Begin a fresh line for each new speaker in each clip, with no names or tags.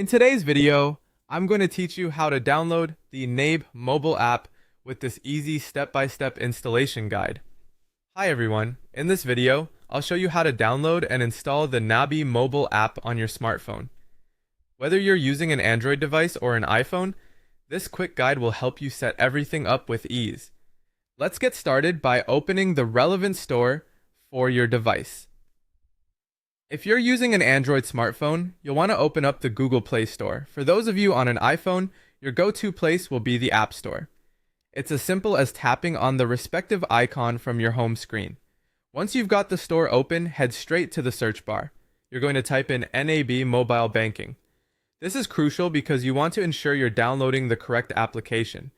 In today's video, I'm going to teach you how to download the NAB Mobile App with this easy step-by-step installation guide. Hi everyone, in this video, I'll show you how to download and install the NAB Mobile App on your smartphone. Whether you're using an Android device or an iPhone, this quick guide will help you set everything up with ease. Let's get started by opening the relevant store for your device. If you're using an Android smartphone, you'll want to open up the Google Play Store. For those of you on an iPhone, your go-to place will be the App Store. It's as simple as tapping on the respective icon from your home screen. Once you've got the store open, head straight to the search bar. You're going to type in NAB Mobile Banking. This is crucial because you want to ensure you're downloading the correct application.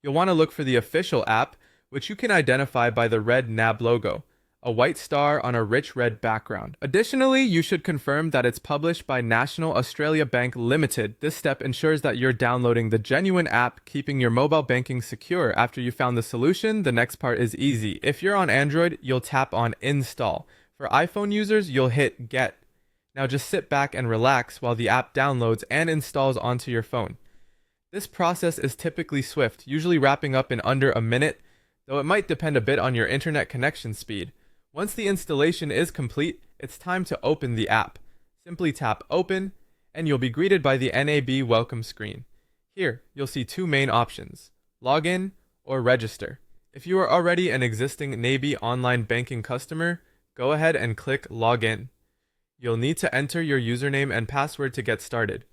You'll want to look for the official app, which you can identify by the red NAB logo, a white star on a rich red background. Additionally, you should confirm that it's published by National Australia Bank Limited. This step ensures that you're downloading the genuine app, keeping your mobile banking secure. After you found the solution, the next part is easy. If you're on Android, you'll tap on Install. For iPhone users, you'll hit Get. Now just sit back and relax while the app downloads and installs onto your phone. This process is typically swift, usually wrapping up in under a minute, though it might depend a bit on your internet connection speed. Once the installation is complete, it's time to open the app. Simply tap Open, and you'll be greeted by the NAB welcome screen. Here, you'll see two main options: Login or Register. If you are already an existing NAB online banking customer, go ahead and click Login. You'll need to enter your username and password to get started.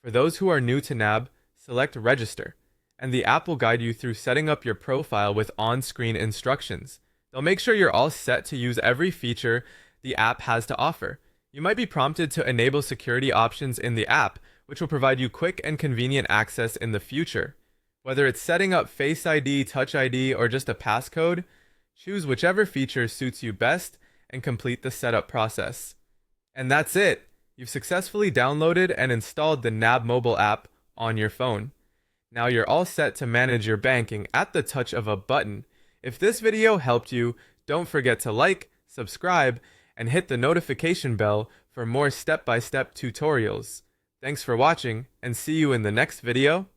For those who are new to NAB, select Register, and the app will guide you through setting up your profile with on-screen instructions. They'll make sure you're all set to use every feature the app has to offer. You might be prompted to enable security options in the app, which will provide you quick and convenient access in the future. Whether it's setting up Face ID, Touch ID, or just a passcode, choose whichever feature suits you best and complete the setup process. And that's it! You've successfully downloaded and installed the NAB mobile app on your phone. Now you're all set to manage your banking at the touch of a button. If this video helped you, don't forget to like, subscribe, and hit the notification bell for more step-by-step tutorials. Thanks for watching, and see you in the next video.